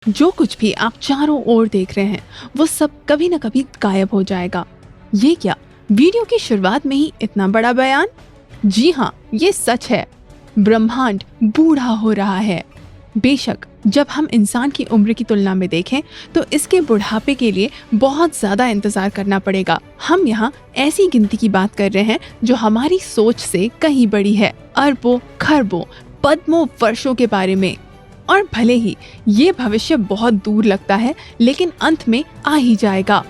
जो कुछ भी आप चारों ओर देख रहे हैं वो सब कभी न कभी गायब हो जाएगा। ये क्या, वीडियो की शुरुआत में ही इतना बड़ा बयान? जी हाँ, ये सच है। ब्रह्मांड बूढ़ा हो रहा है। बेशक जब हम इंसान की उम्र की तुलना में देखें तो इसके बुढ़ापे के लिए बहुत ज्यादा इंतजार करना पड़ेगा। हम यहाँ ऐसी गिनती की बात कर रहे हैं जो हमारी सोच से कहीं बड़ी है, अरबों खरबों पद्मों वर्षों के बारे में। और भले ही ये भविष्य बहुत दूर लगता है, लेकिन अंत में आ ही जाएगा।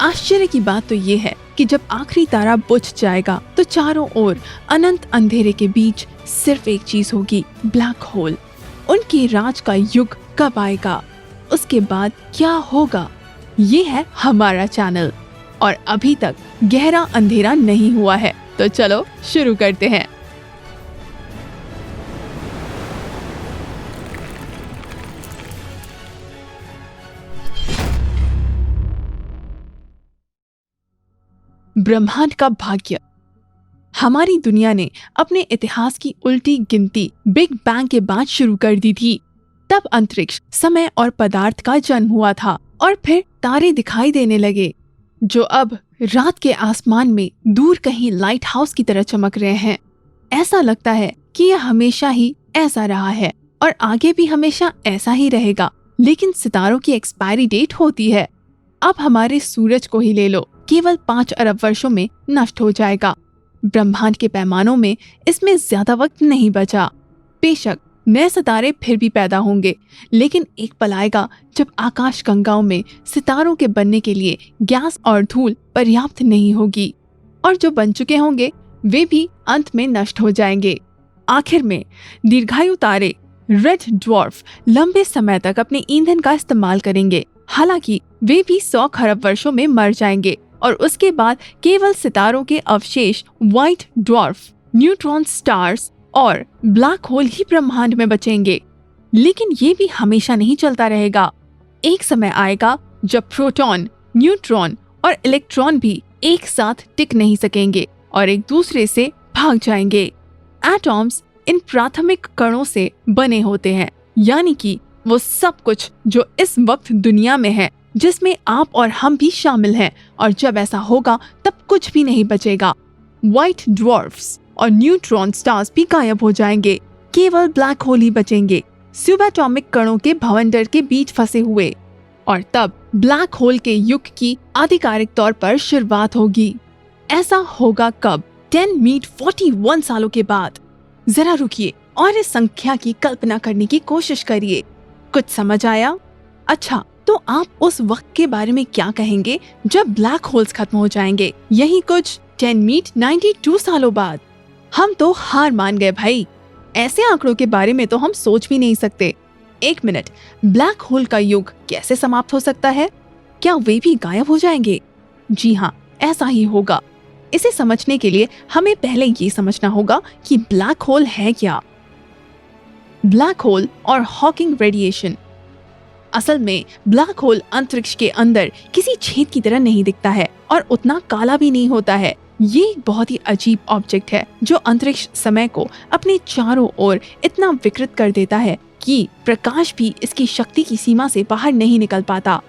आश्चर्य की बात तो ये है कि जब आखिरी तारा बुझ जाएगा तो चारों ओर अनंत अंधेरे के बीच सिर्फ एक चीज होगी, ब्लैक होल। उनके राज का युग कब आएगा, उसके बाद क्या होगा? ये है हमारा चैनल और अभी तक गहरा अंधेरा नहीं हुआ है। तो चलो शुरू करते हैं। ब्रह्मांड का भाग्य। हमारी दुनिया ने अपने इतिहास की उल्टी गिनती बिग बैंग के बाद शुरू कर दी थी। तब अंतरिक्ष, समय और पदार्थ का जन्म हुआ था और फिर तारे दिखाई देने लगे जो अब रात के आसमान में दूर कहीं लाइट हाउस की तरह चमक रहे हैं। ऐसा लगता है कि यह हमेशा ही ऐसा रहा है और आगे भी हमेशा ऐसा ही रहेगा। लेकिन सितारों की एक्सपायरी डेट होती है। अब हमारे सूरज को ही ले लो, केवल 5 अरब वर्षों में नष्ट हो जाएगा। ब्रह्मांड के पैमानों में इसमें ज्यादा वक्त नहीं बचा। बेशक नए सितारे फिर भी पैदा होंगे, लेकिन एक पल आएगा जब आकाश गंगाओं में सितारों के बनने के लिए गैस और धूल पर्याप्त नहीं होगी, और जो बन चुके होंगे वे भी अंत में नष्ट हो जाएंगे। आखिर में दीर्घायु तारे, रेड ड्वार्फ, लंबे समय तक अपने ईंधन का इस्तेमाल करेंगे। हालांकि वे भी 100 खरब वर्षों में मर जाएंगे और उसके बाद केवल सितारों के अवशेष, व्हाइट ड्वार्फ, न्यूट्रॉन स्टार्स और ब्लैक होल ही ब्रह्मांड में बचेंगे। लेकिन ये भी हमेशा नहीं चलता रहेगा। एक समय आएगा जब प्रोटॉन, न्यूट्रॉन और इलेक्ट्रॉन भी एक साथ टिक नहीं सकेंगे और एक दूसरे से भाग जाएंगे। एटॉम्स इन प्राथमिक कणों से बने होते हैं, यानी कि वो सब कुछ जो इस वक्त दुनिया में है, जिसमें आप और हम भी शामिल हैं। और जब ऐसा होगा तब कुछ भी नहीं बचेगा। व्हाइट ड्वार्फ्स और न्यूट्रॉन स्टार्स भी गायब हो जाएंगे, केवल ब्लैक होल ही बचेंगे, सुबएटॉमिक कणों के भवंडर के बीच फंसे हुए। और तब ब्लैक होल के युग की आधिकारिक तौर पर शुरुआत होगी। ऐसा होगा कब? 10 मीट 41 सालों के बाद। जरा रुकिए और इस संख्या की कल्पना करने की कोशिश करिए। कुछ समझ आया? अच्छा, तो आप उस वक्त के बारे में क्या कहेंगे जब ब्लैक होल्स खत्म हो जाएंगे? यही कुछ 10 मीट 92 सालों बाद। हम तो हार मान गए भाई। ऐसे आंकड़ों के बारे में तो हम सोच भी नहीं सकते। एक मिनट, ब्लैक होल का युग कैसे समाप्त हो सकता है? क्या वे भी गायब हो जाएंगे? जी हाँ, ऐसा ही होगा। इसे समझने के लिए हमें पहले ये समझना होगा कि ब्लैक होल है क्या। ब्लैक होल और हॉकिंग रेडिएशन। असल में ब्लैक होल अंतरिक्ष के अंदर किसी छेद की तरह नहीं दिखता है और उतना काला भी नहीं होता है। ये एक बहुत ही अजीब ऑब्जेक्ट है जो अंतरिक्ष समय को अपने चारों ओर इतना विकृत कर देता है कि प्रकाश भी इसकी शक्ति की सीमा से बाहर नहीं निकल पाता।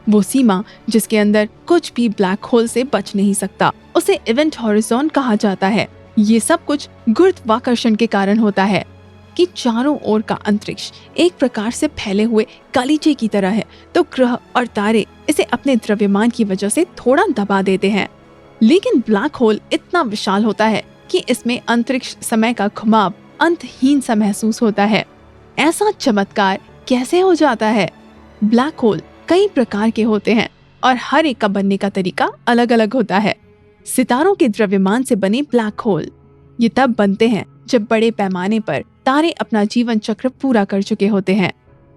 वो सीमा जिसके अंदर कुछ भी ब्लैक होल से बच नहीं सकता, उसे इवेंट हॉरिजॉन कहा जाता है। ये सब कुछ गुरुत्वाकर्षण के कारण होता है कि चारों ओर का अंतरिक्ष एक प्रकार से फैले हुए गालीचे की तरह है, तो ग्रह और तारे इसे अपने द्रव्यमान की वजह से थोड़ा दबा देते हैं। लेकिन ब्लैक होल इतना विशाल होता है कि इसमें अंतरिक्ष समय का घुमाव अंतहीन सा महसूस होता है। ऐसा चमत्कार कैसे हो जाता है? ब्लैक होल कई प्रकार के होते हैं और हर एक का बनने का तरीका अलग अलग होता है। सितारों के द्रव्यमान से बने ब्लैक होल ये तब बनते हैं जब बड़े पैमाने पर तारे अपना जीवन चक्र पूरा कर चुके होते हैं।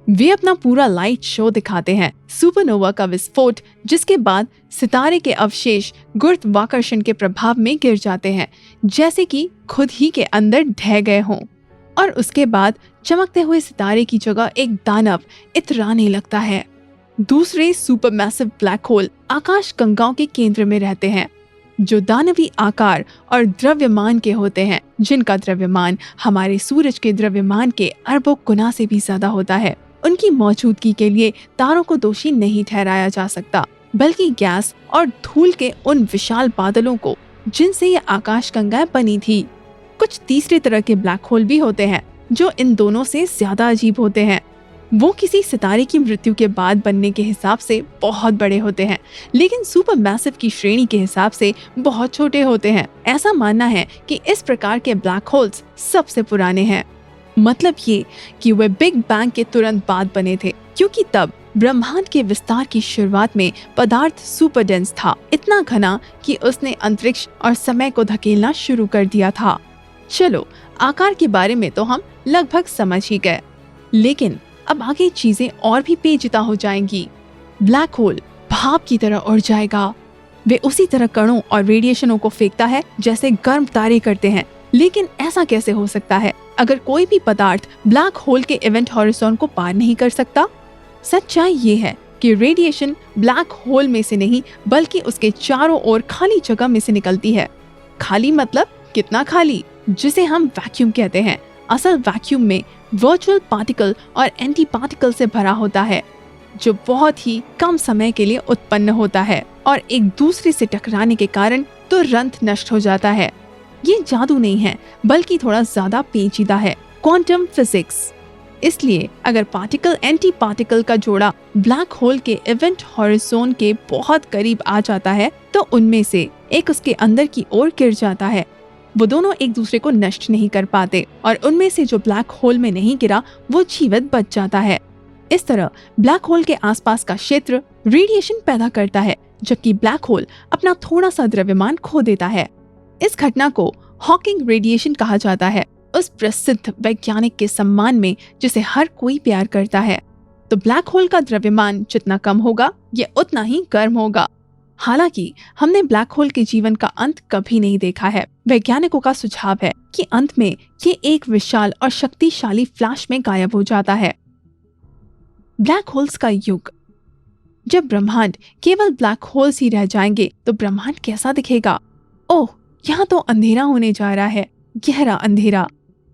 वे अपना पूरा लाइट शो दिखाते हैं, सुपरनोवा का विस्फोट, जिसके बाद सितारे के अवशेष गुरुत्वाकर्षण के प्रभाव में गिर जाते हैं, जैसे कि खुद ही के अंदर ढह गए हों। और उसके बाद चमकते हुए सितारे की जगह एक दानव इतराने लगता है। दूसरे सुपरमैसिव ब्लैक होल आकाश गंगाओं के केंद्र में रहते हैं, जो दानवी आकार और द्रव्यमान के होते हैं, जिनका द्रव्यमान हमारे सूरज के द्रव्यमान के अरबों गुना से भी ज्यादा होता है। उनकी मौजूदगी के लिए तारों को दोषी नहीं ठहराया जा सकता, बल्कि गैस और धूल के उन विशाल बादलों को जिनसे ये आकाशगंगाएं बनी थी। कुछ तीसरे तरह के ब्लैक होल भी होते हैं जो इन दोनों से ज्यादा अजीब होते हैं। वो किसी सितारे की मृत्यु के बाद बनने के हिसाब से बहुत बड़े होते हैं, लेकिन सुपर मैसिव की श्रेणी के हिसाब से बहुत छोटे होते हैं। ऐसा मानना है कि इस प्रकार के ब्लैक होल्स सबसे पुराने हैं। मतलब ये कि वे बिग बैंग के तुरंत बाद बने थे, क्योंकि तब ब्रह्मांड के विस्तार की शुरुआत में पदार्थ सुपर डेंस था, इतना घना कि उसने अंतरिक्ष और समय को धकेलना शुरू कर दिया था। चलो, आकार के बारे में तो हम लगभग समझ ही गए, लेकिन अब आगे चीजें और भी पेचीदा हो जाएंगी। ब्लैक होल भाप की तरह उड़ जाएगा। वे उसी तरह कणों और रेडिएशनों को फेंकता है जैसे गर्म तारे करते हैं। लेकिन ऐसा कैसे हो सकता है अगर कोई भी पदार्थ ब्लैक होल के इवेंट हॉरिजॉन को पार नहीं कर सकता? सच्चाई ये है कि रेडिएशन ब्लैक होल में से नहीं, बल्कि उसके चारों ओर खाली जगह में से निकलती है। खाली मतलब कितना खाली? जिसे हम वैक्यूम कहते हैं। असल वैक्यूम में वर्चुअल पार्टिकल और एंटी पार्टिकल से भरा होता है, जो बहुत ही कम समय के लिए उत्पन्न होता है और एक दूसरे से टकराने के कारण तुरंत नष्ट हो जाता है। ये जादू नहीं है, बल्कि थोड़ा ज्यादा पेचीदा है, क्वांटम फिजिक्स। इसलिए अगर पार्टिकल एंटी पार्टिकल का जोड़ा ब्लैक होल के इवेंट हॉरिजॉन के बहुत करीब आ जाता है, तो उनमें से एक उसके अंदर की ओर गिर जाता है। वो दोनों एक दूसरे को नष्ट नहीं कर पाते और उनमें से जो ब्लैक होल में नहीं गिरा वो जीवित बच जाता है। इस तरह ब्लैक होल के आसपास का क्षेत्र रेडिएशन पैदा करता है, जबकि ब्लैक होल अपना थोड़ा सा द्रव्यमान खो देता है। इस घटना को हॉकिंग रेडिएशन कहा जाता है, उस प्रसिद्ध वैज्ञानिक के सम्मान में जिसे हर कोई प्यार करता है। तो ब्लैक होल का द्रव्यमान जितना कम होगा, ये उतना ही गर्म होगा। हालांकि हमने ब्लैक होल के जीवन का अंत कभी नहीं देखा है। वैज्ञानिकों का सुझाव है कि अंत में ये एक विशाल और शक्तिशाली फ्लैश में गायब हो जाता है। ब्लैक होल्स का युग। जब ब्रह्मांड केवल ब्लैक होल्स ही रह जाएंगे तो ब्रह्मांड कैसा दिखेगा? ओह, यहाँ तो अंधेरा होने जा रहा है, गहरा अंधेरा।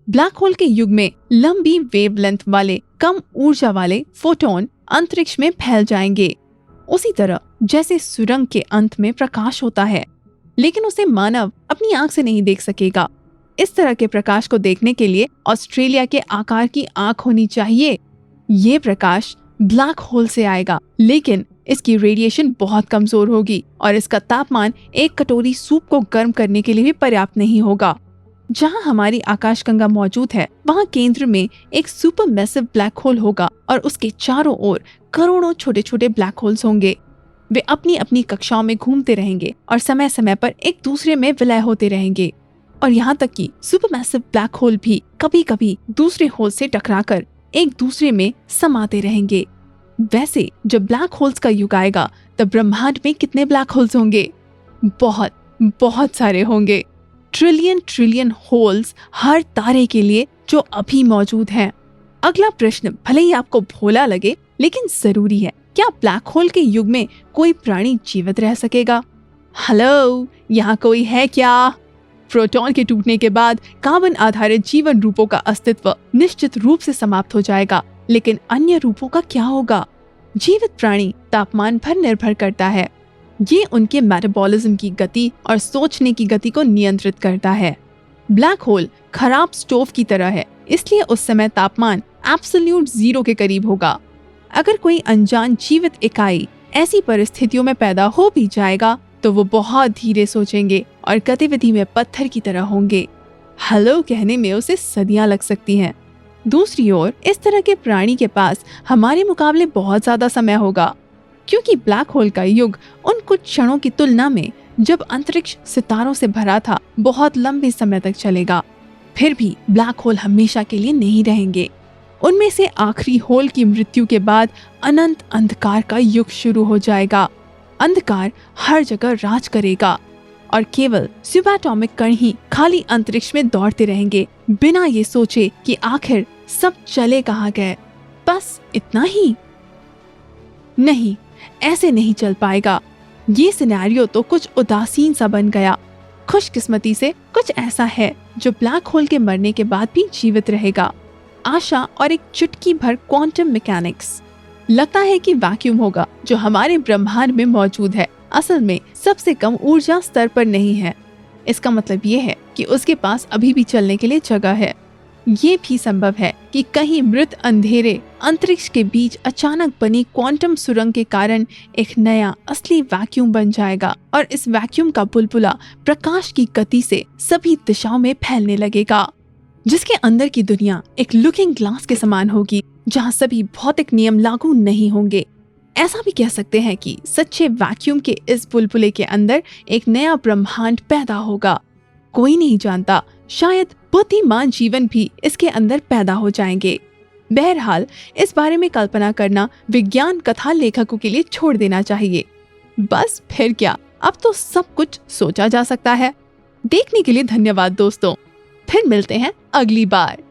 ब्लैक होल के युग में लंबी वेवलेंथ वाले कम ऊर्जा वाले फोटोन अंतरिक्ष में फैल जाएंगे, उसी तरह जैसे सुरंग के अंत में प्रकाश होता है, लेकिन उसे मानव अपनी आंख से नहीं देख सकेगा। इस तरह के प्रकाश को देखने के लिए ऑस्ट्रेलिया के आकार की आंख होनी चाहिए। ये प्रकाश ब्लैक होल से आएगा, लेकिन इसकी रेडिएशन बहुत कमजोर होगी और इसका तापमान एक कटोरी सूप को गर्म करने के लिए भी पर्याप्त नहीं होगा। जहां हमारी आकाशगंगा मौजूद है, वहां केंद्र में एक सुपर मैसिव ब्लैक होल होगा और उसके चारों ओर करोड़ों छोटे छोटे ब्लैक होल्स होंगे। वे अपनी अपनी कक्षाओं में घूमते रहेंगे और समय समय पर एक दूसरे में विलय होते रहेंगे, और यहाँ तक कि सुपरमैसिव ब्लैक होल भी कभी कभी दूसरे होल से टकराकर एक दूसरे में समाते रहेंगे। वैसे जब ब्लैक होल्स का युग आएगा, तब ब्रह्मांड में कितने ब्लैक होल्स होंगे? बहुत बहुत सारे होंगे। ट्रिलियन ट्रिलियन होल्स हर तारे के लिए जो अभी मौजूद हैं। अगला प्रश्न भले ही आपको भोला लगे, लेकिन जरूरी है। क्या ब्लैक होल के युग में कोई प्राणी जीवित रह सकेगा? हेलो, यहाँ कोई है क्या? प्रोटॉन के टूटने के बाद कार्बन आधारित जीवन रूपों का अस्तित्व निश्चित रूप से समाप्त हो जाएगा, लेकिन अन्य रूपों का क्या होगा? जीवित प्राणी तापमान पर निर्भर करता है। ये उनके मेटाबॉलिज्म की गति और सोचने की गति को नियंत्रित करता है। ब्लैक होल खराब स्टोव की तरह है, इसलिए उस समय तापमान एब्सोल्यूट 0 के करीब होगा। अगर कोई अनजान जीवित इकाई ऐसी परिस्थितियों में पैदा हो भी जाएगा, तो वो बहुत धीरे सोचेंगे और गतिविधि में पत्थर की तरह होंगे। हेलो कहने में उसे सदियां लग सकती हैं। दूसरी ओर इस तरह के प्राणी के पास हमारे मुकाबले बहुत ज्यादा समय होगा, क्योंकि ब्लैक होल का युग उन कुछ क्षणों की तुलना में जब अंतरिक्ष सितारों से भरा था, बहुत लंबे समय तक चलेगा। फिर भी ब्लैक होल हमेशा के लिए नहीं रहेंगे। उनमें से आखिरी होल की मृत्यु के बाद अनंत अंधकार का युग शुरू हो जाएगा। अंधकार हर जगह राज करेगा और केवल सुबएटॉमिक कण ही खाली अंतरिक्ष में दौड़ते रहेंगे, बिना ये सोचे कि आखिर सब चले कहाँ गए। बस इतना ही? नहीं, ऐसे नहीं चल पाएगा। ये सिनेरियो तो कुछ उदासीन सा बन गया। खुशकिस्मती से कुछ ऐसा है जो ब्लैक होल के मरने के बाद भी जीवित रहेगा। आशा और एक चुटकी भर क्वांटम मैकेनिक्स। लगता है कि वैक्यूम होगा जो हमारे ब्रह्मांड में मौजूद है, असल में सबसे कम ऊर्जा स्तर पर नहीं है। इसका मतलब ये है कि उसके पास अभी भी चलने के लिए जगह है। ये भी संभव है कि कहीं मृत अंधेरे अंतरिक्ष के बीच अचानक बनी क्वांटम सुरंग के कारण एक नया असली वैक्यूम बन जाएगा और इस वैक्यूम का बुलबुला प्रकाश की गति से सभी दिशाओं में फैलने लगेगा, जिसके अंदर की दुनिया एक लुकिंग ग्लास के समान होगी जहां सभी भौतिक नियम लागू नहीं होंगे। ऐसा भी कह सकते हैं कि सच्चे वैक्यूम के इस बुलबुले के अंदर एक नया ब्रह्मांड पैदा होगा। कोई नहीं जानता, शायद बुद्धिमान जीवन भी इसके अंदर पैदा हो जाएंगे। बहरहाल इस बारे में कल्पना करना विज्ञान कथा लेखकों के लिए छोड़ देना चाहिए। बस फिर क्या, अब तो सब कुछ सोचा जा सकता है। देखने के लिए धन्यवाद दोस्तों, फिर मिलते हैं अगली बार।